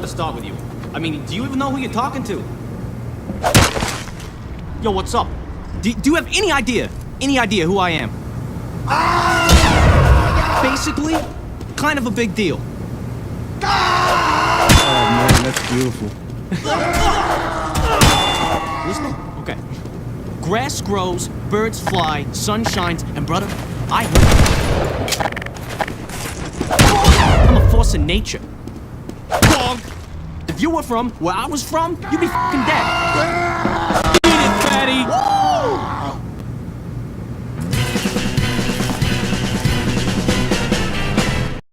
to start with you. I mean, do you even know who you're talking to? Yo, what's up? Do you have any idea who I am? Basically, kind of a big deal. Oh man, that's beautiful. Listen? Okay. Grass grows, birds fly, sun shines, and brother, I heard. I'm a force of nature. Dog. If you were from where I was from, you'd be f***ing dead. Eat it, fatty!